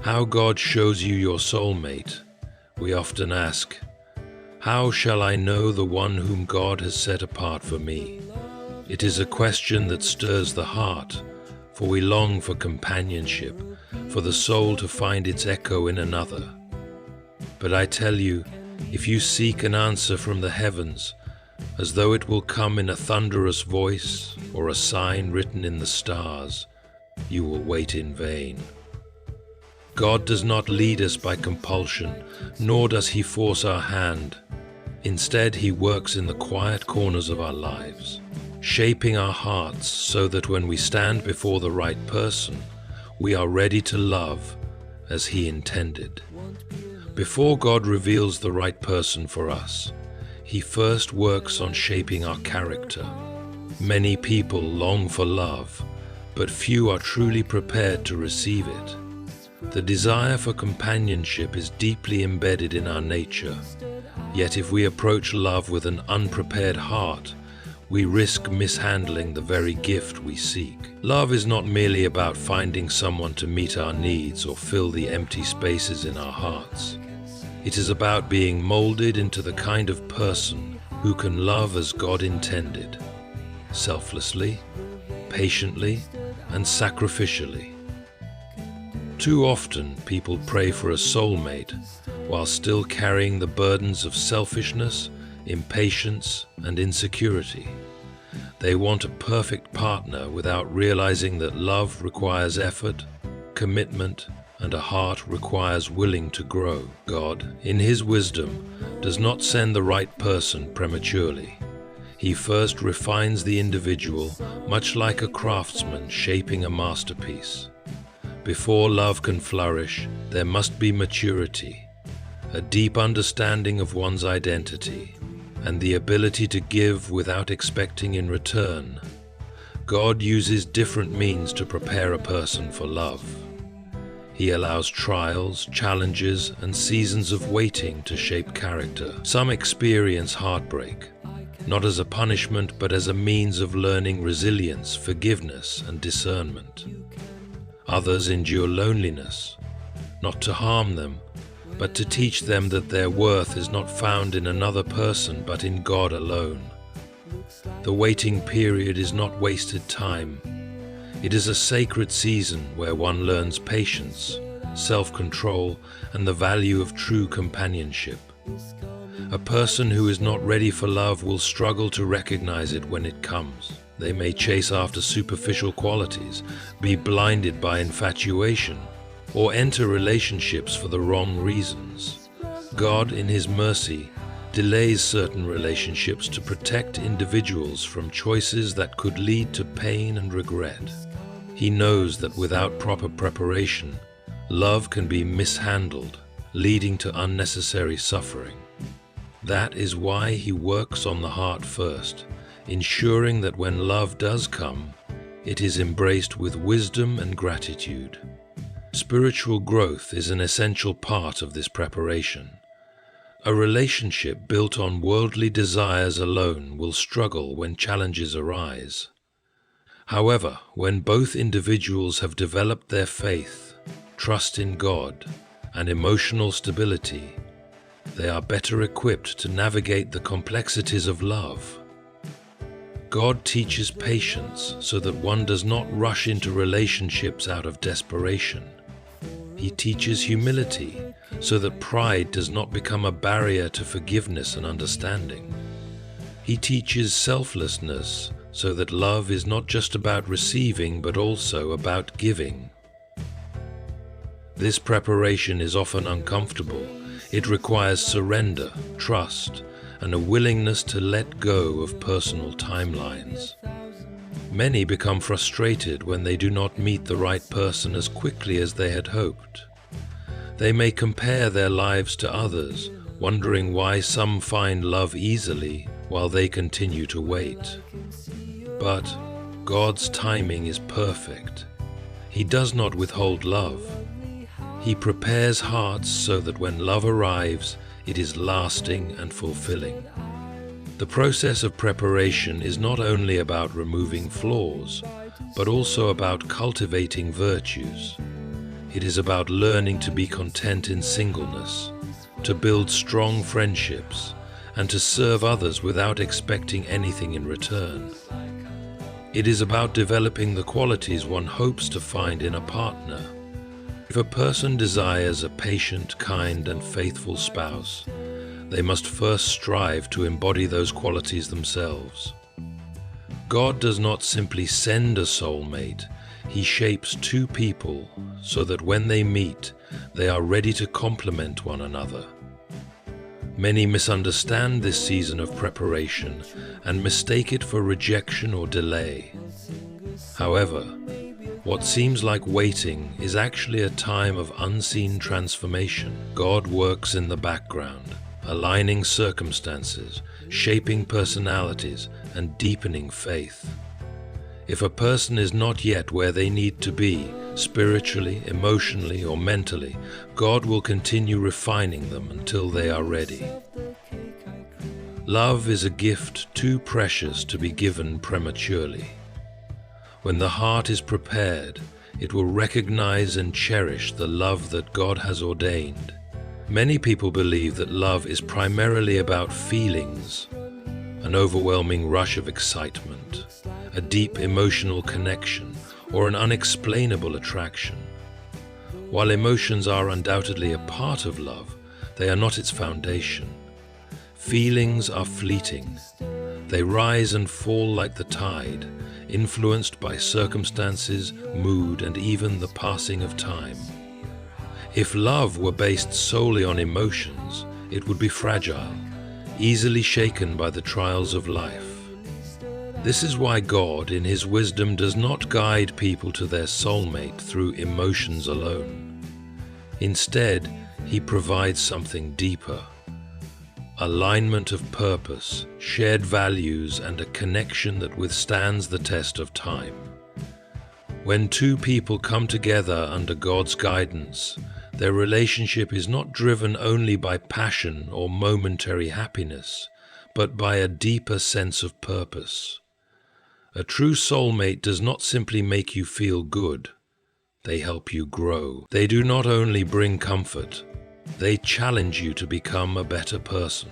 How God shows you your soulmate. We often ask, how shall I know the one whom God has set apart for me? It is a question that stirs the heart, for we long for companionship, for the soul to find its echo in another. But I tell you, if you seek an answer from the heavens, as though it will come in a thunderous voice or a sign written in the stars, you will wait in vain. God does not lead us by compulsion, nor does He force our hand. Instead, He works in the quiet corners of our lives, shaping our hearts so that when we stand before the right person, we are ready to love as He intended. Before God reveals the right person for us, He first works on shaping our character. Many people long for love, but few are truly prepared to receive it. The desire for companionship is deeply embedded in our nature, yet if we approach love with an unprepared heart, we risk mishandling the very gift we seek. Love is not merely about finding someone to meet our needs or fill the empty spaces in our hearts. It is about being molded into the kind of person who can love as God intended, selflessly, patiently, and sacrificially. Too often, people pray for a soulmate while still carrying the burdens of selfishness, impatience, and insecurity. They want a perfect partner without realizing that love requires effort, commitment, and a heart requires willing to grow. God, in His wisdom, does not send the right person prematurely. He first refines the individual, much like a craftsman shaping a masterpiece. Before love can flourish, there must be maturity, a deep understanding of one's identity, and the ability to give without expecting in return. God uses different means to prepare a person for love. He allows trials, challenges, and seasons of waiting to shape character. Some experience heartbreak, not as a punishment but as a means of learning resilience, forgiveness, and discernment. Others endure loneliness, not to harm them, but to teach them that their worth is not found in another person but in God alone. The waiting period is not wasted time. It is a sacred season where one learns patience, self-control, and the value of true companionship. A person who is not ready for love will struggle to recognize it when it comes. They may chase after superficial qualities, be blinded by infatuation, or enter relationships for the wrong reasons. God, in His mercy, delays certain relationships to protect individuals from choices that could lead to pain and regret. He knows that without proper preparation, love can be mishandled, leading to unnecessary suffering. That is why He works on the heart first, ensuring that when love does come, it is embraced with wisdom and gratitude. Spiritual growth is an essential part of this preparation. A relationship built on worldly desires alone will struggle when challenges arise. However, when both individuals have developed their faith, trust in God, and emotional stability, they are better equipped to navigate the complexities of love. God teaches patience so that one does not rush into relationships out of desperation. He teaches humility so that pride does not become a barrier to forgiveness and understanding. He teaches selflessness so that love is not just about receiving but also about giving. This preparation is often uncomfortable. It requires surrender, trust, and a willingness to let go of personal timelines. Many become frustrated when they do not meet the right person as quickly as they had hoped. They may compare their lives to others, wondering why some find love easily while they continue to wait. But God's timing is perfect. He does not withhold love. He prepares hearts so that when love arrives, it is lasting and fulfilling. The process of preparation is not only about removing flaws, but also about cultivating virtues. It is about learning to be content in singleness, to build strong friendships, and to serve others without expecting anything in return. It is about developing the qualities one hopes to find in a partner. If a person desires a patient, kind, and faithful spouse, they must first strive to embody those qualities themselves. God does not simply send a soulmate, He shapes two people so that when they meet, they are ready to complement one another. Many misunderstand this season of preparation and mistake it for rejection or delay. However, what seems like waiting is actually a time of unseen transformation. God works in the background, aligning circumstances, shaping personalities, and deepening faith. If a person is not yet where they need to be, spiritually, emotionally, or mentally, God will continue refining them until they are ready. Love is a gift too precious to be given prematurely. When the heart is prepared, it will recognize and cherish the love that God has ordained. Many people believe that love is primarily about feelings, an overwhelming rush of excitement, a deep emotional connection, or an unexplainable attraction. While emotions are undoubtedly a part of love, they are not its foundation. Feelings are fleeting. They rise and fall like the tide, influenced by circumstances, mood, and even the passing of time. If love were based solely on emotions, it would be fragile, easily shaken by the trials of life. This is why God, in His wisdom, does not guide people to their soulmate through emotions alone. Instead, He provides something deeper: alignment of purpose, shared values, and a connection that withstands the test of time. When two people come together under God's guidance, their relationship is not driven only by passion or momentary happiness, but by a deeper sense of purpose. A true soulmate does not simply make you feel good, they help you grow. They do not only bring comfort, they challenge you to become a better person.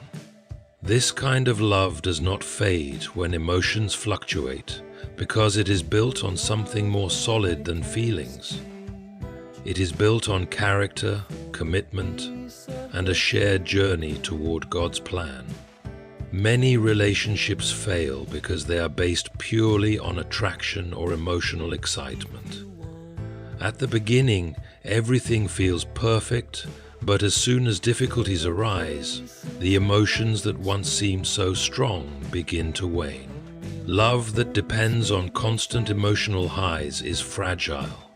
This kind of love does not fade when emotions fluctuate, because it is built on something more solid than feelings. It is built on character, commitment, and a shared journey toward God's plan. Many relationships fail because they are based purely on attraction or emotional excitement. At the beginning, everything feels perfect, but as soon as difficulties arise, the emotions that once seemed so strong begin to wane. Love that depends on constant emotional highs is fragile.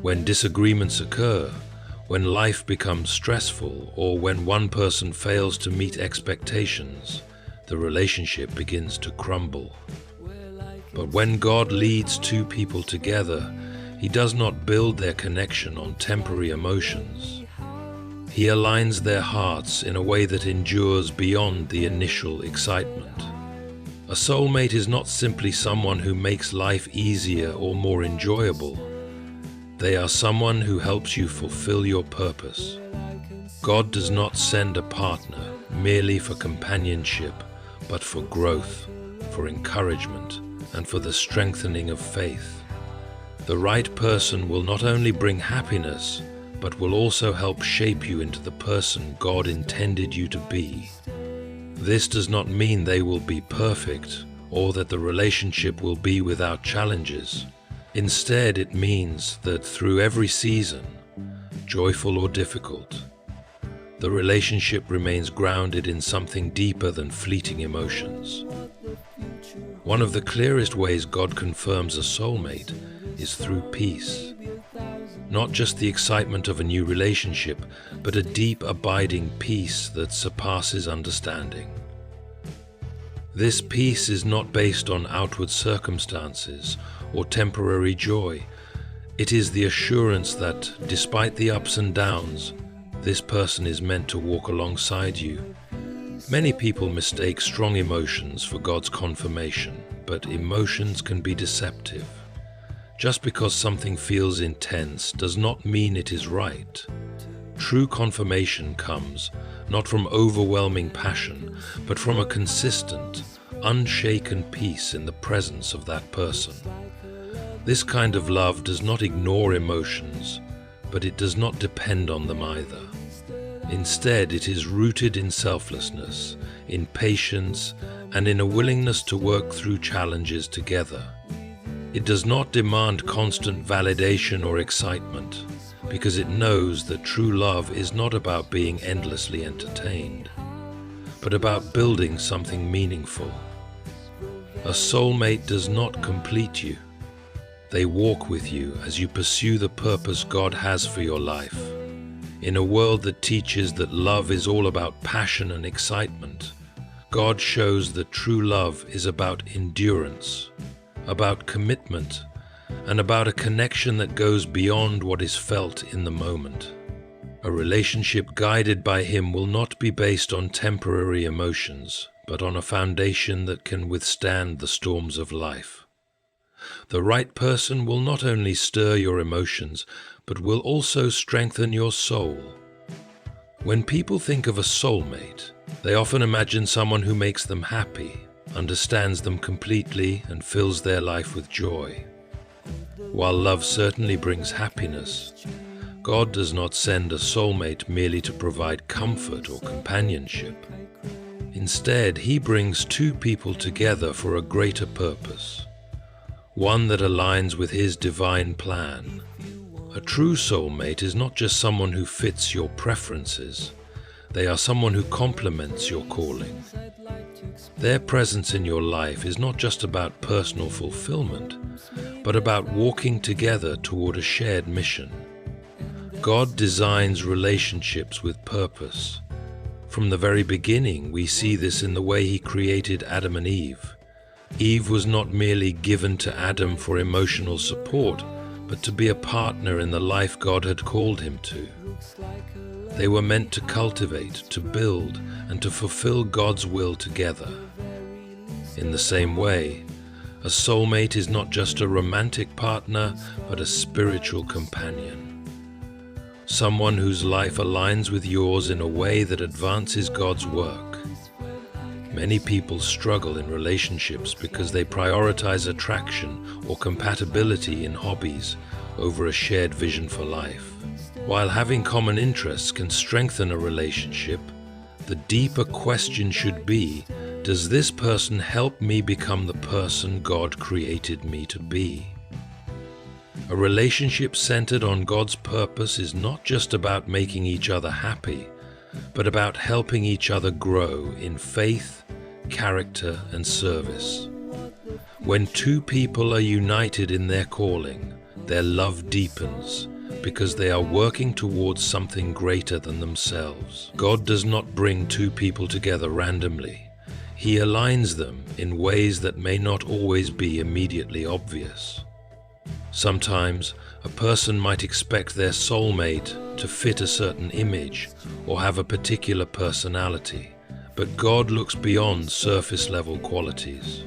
When disagreements occur, when life becomes stressful, or when one person fails to meet expectations, the relationship begins to crumble. But when God leads two people together, He does not build their connection on temporary emotions. He aligns their hearts in a way that endures beyond the initial excitement. A soulmate is not simply someone who makes life easier or more enjoyable. They are someone who helps you fulfill your purpose. God does not send a partner merely for companionship, but for growth, for encouragement, and for the strengthening of faith. The right person will not only bring happiness, but will also help shape you into the person God intended you to be. This does not mean they will be perfect, or that the relationship will be without challenges. Instead, it means that through every season, joyful or difficult, the relationship remains grounded in something deeper than fleeting emotions. One of the clearest ways God confirms a soulmate is through peace. Not just the excitement of a new relationship, but a deep, abiding peace that surpasses understanding. This peace is not based on outward circumstances or temporary joy. It is the assurance that, despite the ups and downs, this person is meant to walk alongside you. Many people mistake strong emotions for God's confirmation, but emotions can be deceptive. Just because something feels intense does not mean it is right. True confirmation comes not from overwhelming passion, but from a consistent, unshaken peace in the presence of that person. This kind of love does not ignore emotions, but it does not depend on them either. Instead, it is rooted in selflessness, in patience, and in a willingness to work through challenges together. It does not demand constant validation or excitement, because it knows that true love is not about being endlessly entertained, but about building something meaningful. A soulmate does not complete you. They walk with you as you pursue the purpose God has for your life. In a world that teaches that love is all about passion and excitement, God shows that true love is about endurance, about commitment, and about a connection that goes beyond what is felt in the moment. A relationship guided by Him will not be based on temporary emotions, but on a foundation that can withstand the storms of life. The right person will not only stir your emotions, but will also strengthen your soul. When people think of a soulmate, they often imagine someone who makes them happy, understands them completely, and fills their life with joy. While love certainly brings happiness, God does not send a soulmate merely to provide comfort or companionship. Instead, He brings two people together for a greater purpose, one that aligns with His divine plan. A true soulmate is not just someone who fits your preferences. They are someone who complements your calling. Their presence in your life is not just about personal fulfillment, but about walking together toward a shared mission. God designs relationships with purpose. From the very beginning, we see this in the way He created Adam and Eve. Eve was not merely given to Adam for emotional support, but to be a partner in the life God had called him to. They were meant to cultivate, to build, and to fulfill God's will together. In the same way, a soulmate is not just a romantic partner, but a spiritual companion. Someone whose life aligns with yours in a way that advances God's work. Many people struggle in relationships because they prioritize attraction or compatibility in hobbies over a shared vision for life. While having common interests can strengthen a relationship, the deeper question should be, does this person help me become the person God created me to be? A relationship centered on God's purpose is not just about making each other happy, but about helping each other grow in faith, character, and service. When two people are united in their calling, their love deepens because they are working towards something greater than themselves. God does not bring two people together randomly. He aligns them in ways that may not always be immediately obvious. Sometimes, a person might expect their soulmate to fit a certain image or have a particular personality, but God looks beyond surface-level qualities.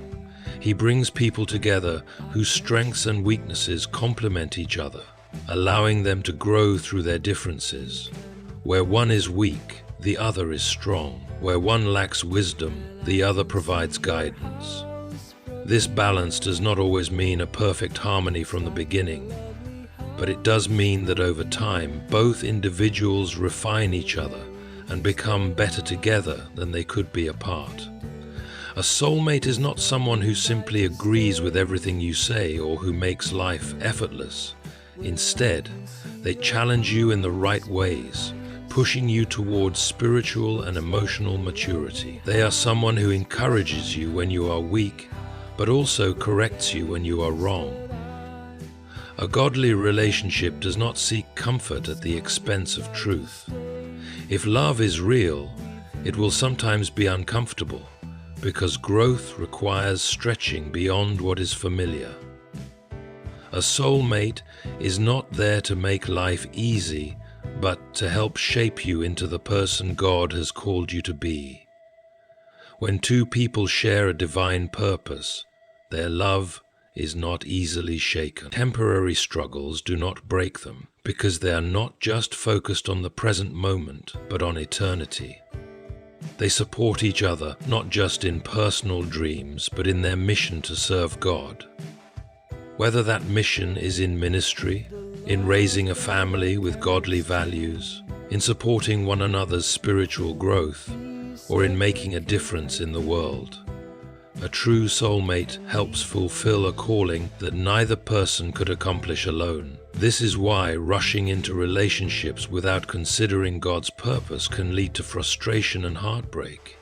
He brings people together whose strengths and weaknesses complement each other, allowing them to grow through their differences. Where one is weak, the other is strong. Where one lacks wisdom, the other provides guidance. This balance does not always mean a perfect harmony from the beginning, but it does mean that over time, both individuals refine each other and become better together than they could be apart. A soulmate is not someone who simply agrees with everything you say or who makes life effortless. Instead, they challenge you in the right ways, pushing you towards spiritual and emotional maturity. They are someone who encourages you when you are weak, but also corrects you when you are wrong. A godly relationship does not seek comfort at the expense of truth. If love is real, it will sometimes be uncomfortable, because growth requires stretching beyond what is familiar. A soulmate is not there to make life easy, but to help shape you into the person God has called you to be. When two people share a divine purpose, their love, is not easily shaken. Temporary struggles do not break them, because they are not just focused on the present moment, but on eternity. They support each other, not just in personal dreams, but in their mission to serve God. Whether that mission is in ministry, in raising a family with godly values, in supporting one another's spiritual growth, or in making a difference in the world. A true soulmate helps fulfill a calling that neither person could accomplish alone. This is why rushing into relationships without considering God's purpose can lead to frustration and heartbreak.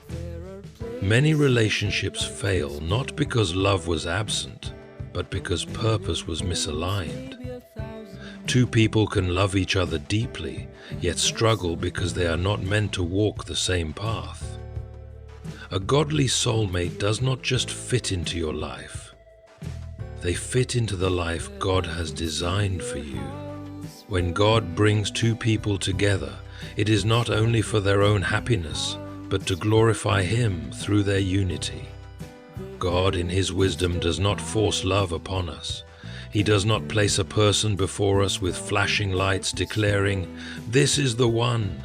Many relationships fail not because love was absent, but because purpose was misaligned. Two people can love each other deeply, yet struggle because they are not meant to walk the same path. A godly soulmate does not just fit into your life. They fit into the life God has designed for you. When God brings two people together, it is not only for their own happiness, but to glorify Him through their unity. God, in His wisdom, does not force love upon us. He does not place a person before us with flashing lights declaring, "This is the one."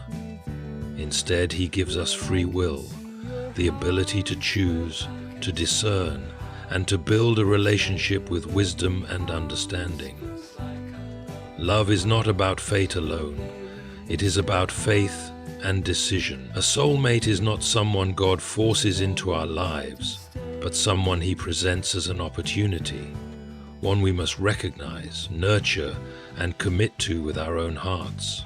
Instead, He gives us free will, the ability to choose, to discern, and to build a relationship with wisdom and understanding. Love is not about fate alone. It is about faith and decision. A soulmate is not someone God forces into our lives, but someone He presents as an opportunity, one we must recognize, nurture, and commit to with our own hearts.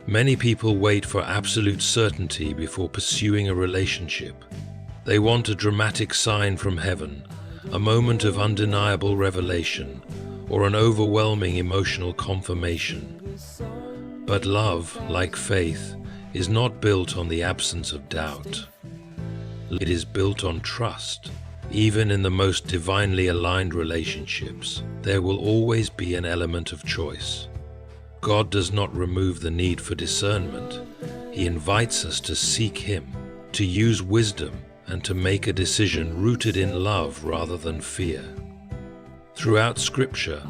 Many people wait for absolute certainty before pursuing a relationship. They want a dramatic sign from heaven, a moment of undeniable revelation, or an overwhelming emotional confirmation. But love, like faith, is not built on the absence of doubt. It is built on trust. Even in the most divinely aligned relationships, there will always be an element of choice. God does not remove the need for discernment. He invites us to seek Him, to use wisdom, and to make a decision rooted in love rather than fear. Throughout Scripture,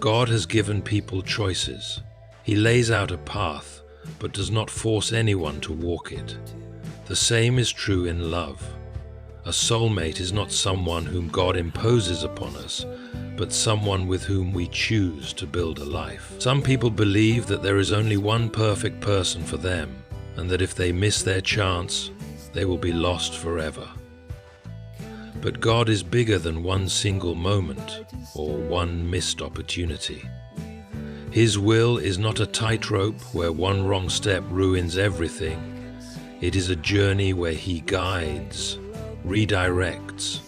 God has given people choices. He lays out a path, but does not force anyone to walk it. The same is true in love. A soulmate is not someone whom God imposes upon us, but someone with whom we choose to build a life. Some people believe that there is only one perfect person for them, and that if they miss their chance, they will be lost forever. But God is bigger than one single moment or one missed opportunity. His will is not a tightrope where one wrong step ruins everything. It is a journey where He guides, redirects,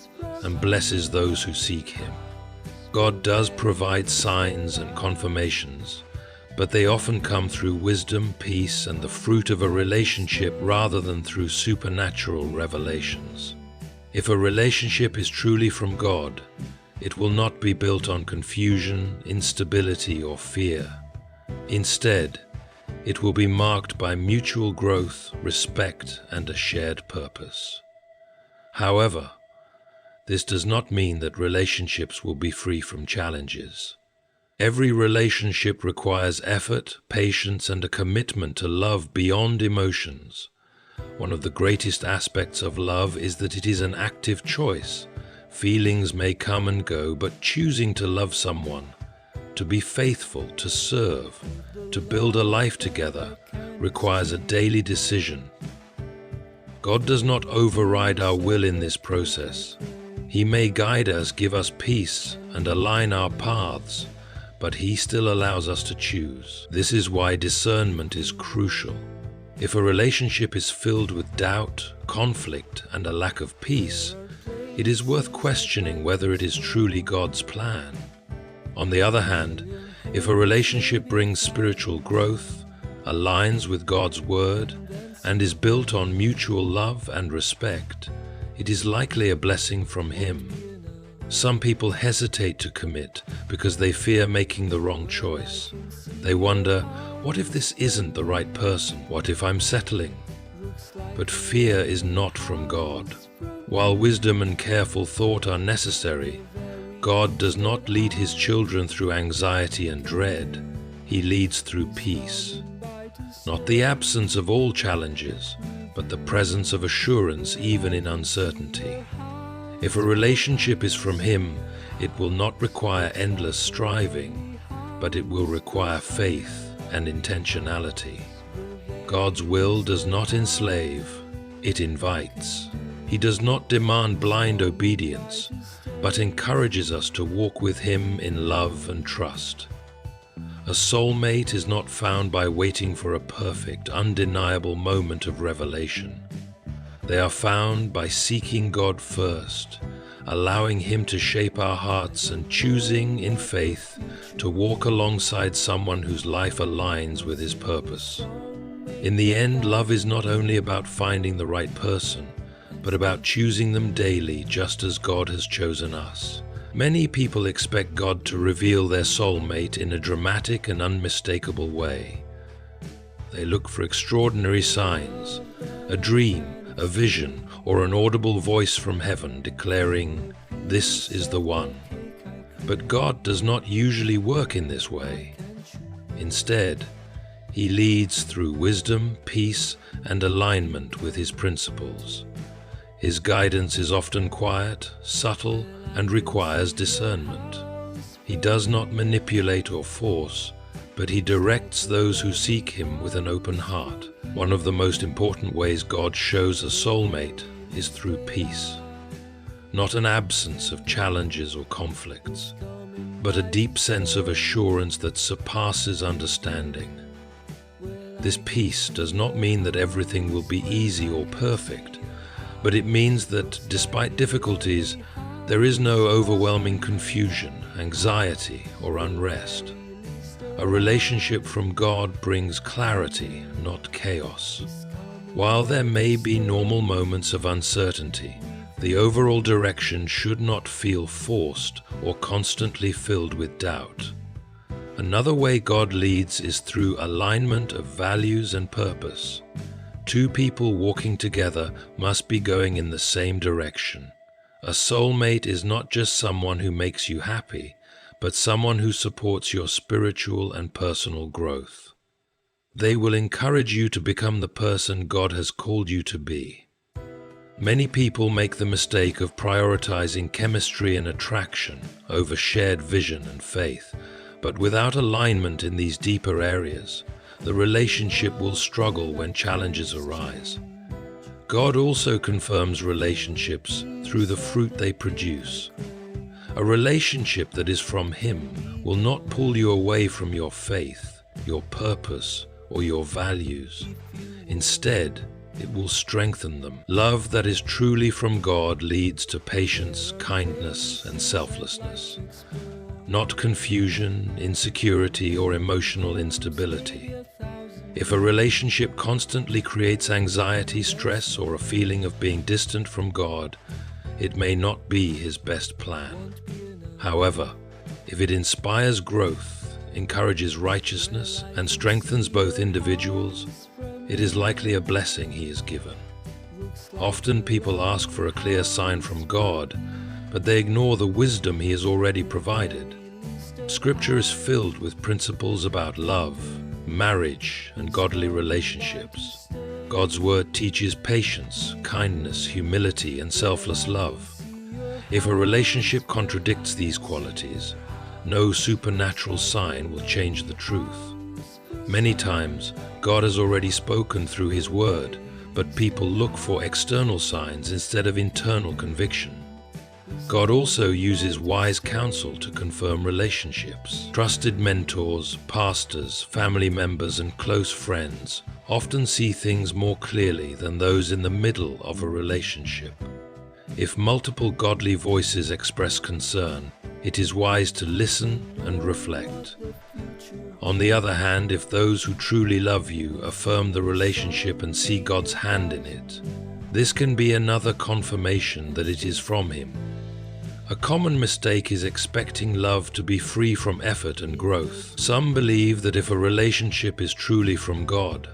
and blesses those who seek Him. God does provide signs and confirmations, but they often come through wisdom, peace, and the fruit of a relationship rather than through supernatural revelations. If a relationship is truly from God, it will not be built on confusion, instability, or fear. Instead, it will be marked by mutual growth, respect, and a shared purpose. However, this does not mean that relationships will be free from challenges. Every relationship requires effort, patience, and a commitment to love beyond emotions. One of the greatest aspects of love is that it is an active choice. Feelings may come and go, but choosing to love someone, to be faithful, to serve, to build a life together, requires a daily decision. God does not override our will in this process. He may guide us, give us peace, and align our paths, but He still allows us to choose. This is why discernment is crucial. If a relationship is filled with doubt, conflict, and a lack of peace, it is worth questioning whether it is truly God's plan. On the other hand, if a relationship brings spiritual growth, aligns with God's Word, and is built on mutual love and respect, it is likely a blessing from Him. Some people hesitate to commit because they fear making the wrong choice. They wonder, what if this isn't the right person? What if I'm settling? But fear is not from God. While wisdom and careful thought are necessary, God does not lead his children through anxiety and dread. He leads through peace. Not the absence of all challenges, but the presence of assurance even in uncertainty. If a relationship is from him, it will not require endless striving, but it will require faith and intentionality. God's will does not enslave, it invites. He does not demand blind obedience, but encourages us to walk with him in love and trust. A soulmate is not found by waiting for a perfect, undeniable moment of revelation. They are found by seeking God first, allowing him to shape our hearts and choosing in faith to walk alongside someone whose life aligns with his purpose. In the end, love is not only about finding the right person, but about choosing them daily just as God has chosen us. Many people expect God to reveal their soulmate in a dramatic and unmistakable way. They look for extraordinary signs, a dream, a vision, or an audible voice from heaven declaring, "This is the one." But God does not usually work in this way. Instead, he leads through wisdom, peace, and alignment with his principles. His guidance is often quiet, subtle, and requires discernment. He does not manipulate or force, but he directs those who seek him with an open heart. One of the most important ways God shows a soulmate is through peace. Not an absence of challenges or conflicts, but a deep sense of assurance that surpasses understanding. This peace does not mean that everything will be easy or perfect, but it means that despite difficulties, there is no overwhelming confusion, anxiety, or unrest. A relationship from God brings clarity, not chaos. While there may be normal moments of uncertainty, the overall direction should not feel forced or constantly filled with doubt. Another way God leads is through alignment of values and purpose. Two people walking together must be going in the same direction. A soulmate is not just someone who makes you happy, but someone who supports your spiritual and personal growth. They will encourage you to become the person God has called you to be. Many people make the mistake of prioritizing chemistry and attraction over shared vision and faith, but without alignment in these deeper areas, the relationship will struggle when challenges arise. God also confirms relationships through the fruit they produce. A relationship that is from him will not pull you away from your faith, your purpose, or your values. Instead, it will strengthen them. Love that is truly from God leads to patience, kindness, and selflessness, not confusion, insecurity, or emotional instability. If a relationship constantly creates anxiety, stress, or a feeling of being distant from God, it may not be his best plan. However, if it inspires growth, encourages righteousness, and strengthens both individuals, it is likely a blessing he is given. Often people ask for a clear sign from God, but they ignore the wisdom he has already provided. Scripture is filled with principles about love, marriage, and godly relationships. God's word teaches patience, kindness, humility, and selfless love. If a relationship contradicts these qualities, no supernatural sign will change the truth. Many times, God has already spoken through his word, but people look for external signs instead of internal conviction. God also uses wise counsel to confirm relationships. Trusted mentors, pastors, family members, and close friends often see things more clearly than those in the middle of a relationship. If multiple godly voices express concern, it is wise to listen and reflect. On the other hand, if those who truly love you affirm the relationship and see God's hand in it, this can be another confirmation that it is from him. A common mistake is expecting love to be free from effort and growth. Some believe that if a relationship is truly from God,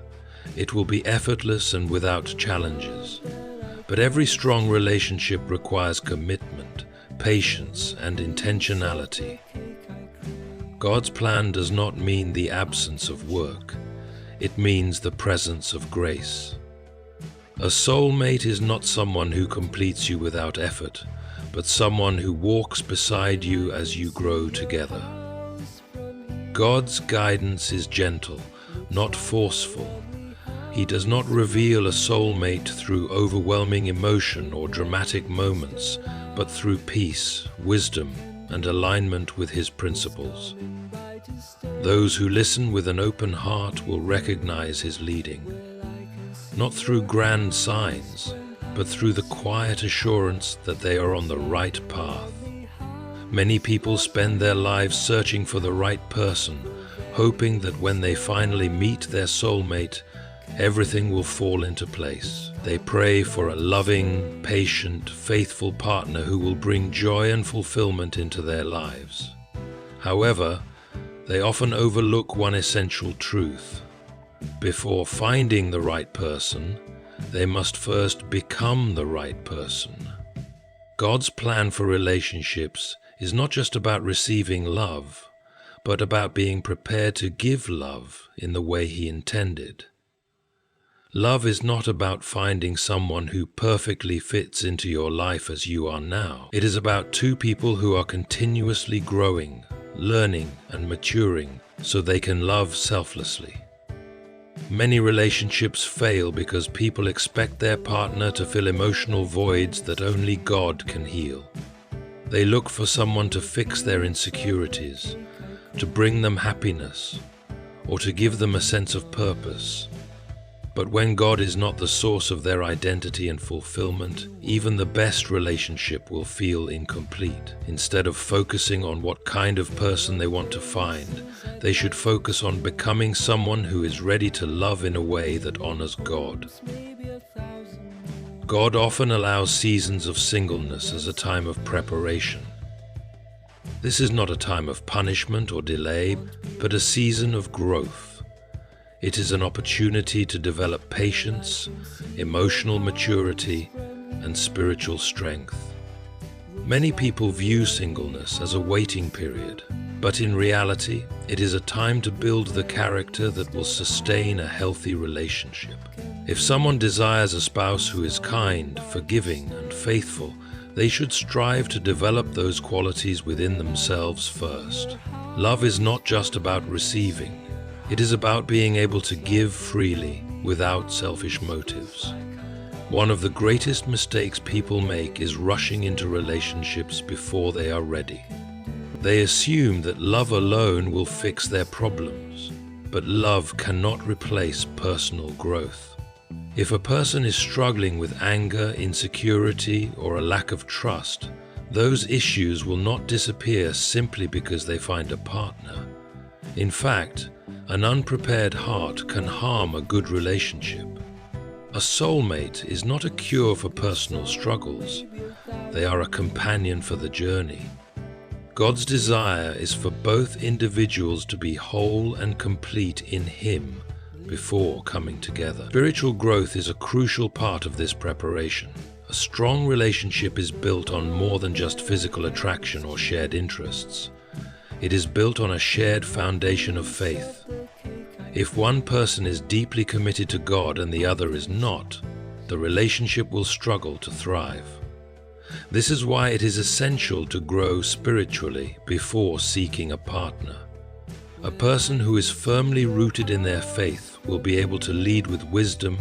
it will be effortless and without challenges. But every strong relationship requires commitment, patience, and intentionality. God's plan does not mean the absence of work. It means the presence of grace. A soulmate is not someone who completes you without effort, but someone who walks beside you as you grow together. God's guidance is gentle, not forceful. He does not reveal a soulmate through overwhelming emotion or dramatic moments, but through peace, wisdom, and alignment with His principles. Those who listen with an open heart will recognize His leading, not through grand signs, but through the quiet assurance that they are on the right path. Many people spend their lives searching for the right person, hoping that when they finally meet their soulmate, everything will fall into place. They pray for a loving, patient, faithful partner who will bring joy and fulfillment into their lives. However, they often overlook one essential truth. Before finding the right person, they must first become the right person. God's plan for relationships is not just about receiving love, but about being prepared to give love in the way He intended. Love is not about finding someone who perfectly fits into your life as you are now. It is about two people who are continuously growing, learning, and maturing so they can love selflessly. Many relationships fail because people expect their partner to fill emotional voids that only God can heal. They look for someone to fix their insecurities, to bring them happiness, or to give them a sense of purpose. But when God is not the source of their identity and fulfillment, even the best relationship will feel incomplete. Instead of focusing on what kind of person they want to find, they should focus on becoming someone who is ready to love in a way that honors God. God often allows seasons of singleness as a time of preparation. This is not a time of punishment or delay, but a season of growth. It is an opportunity to develop patience, emotional maturity, and spiritual strength. Many people view singleness as a waiting period, but in reality, it is a time to build the character that will sustain a healthy relationship. If someone desires a spouse who is kind, forgiving, and faithful, they should strive to develop those qualities within themselves first. Love is not just about receiving. It is about being able to give freely without selfish motives. One of the greatest mistakes people make is rushing into relationships before they are ready. They assume that love alone will fix their problems, but love cannot replace personal growth. If a person is struggling with anger, insecurity, or a lack of trust, those issues will not disappear simply because they find a partner. In fact, an unprepared heart can harm a good relationship. A soulmate is not a cure for personal struggles. They are a companion for the journey. God's desire is for both individuals to be whole and complete in Him before coming together. Spiritual growth is a crucial part of this preparation. A strong relationship is built on more than just physical attraction or shared interests. It is built on a shared foundation of faith. If one person is deeply committed to God and the other is not, the relationship will struggle to thrive. This is why it is essential to grow spiritually before seeking a partner. A person who is firmly rooted in their faith will be able to lead with wisdom,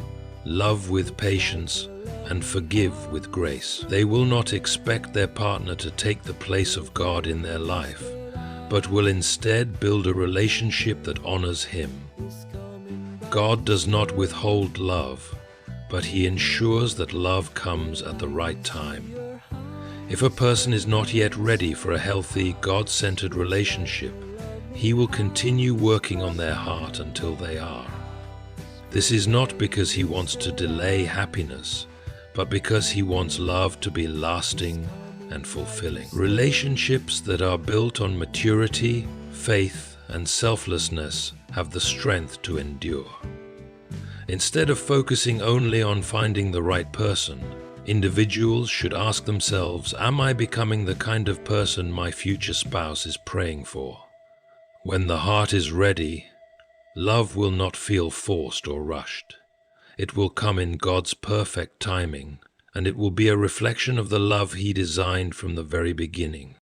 love with patience, and forgive with grace. They will not expect their partner to take the place of God in their life, but will instead build a relationship that honors Him. God does not withhold love, but He ensures that love comes at the right time. If a person is not yet ready for a healthy, God-centered relationship, He will continue working on their heart until they are. This is not because He wants to delay happiness, but because He wants love to be lasting and fulfilling. Relationships that are built on maturity, faith, and selflessness have the strength to endure. Instead of focusing only on finding the right person, Individuals should ask themselves, am I becoming the kind of person my future spouse is praying for? When the heart is ready, love will not feel forced or rushed. It will come in God's perfect timing, and it will be a reflection of the love He designed from the very beginning.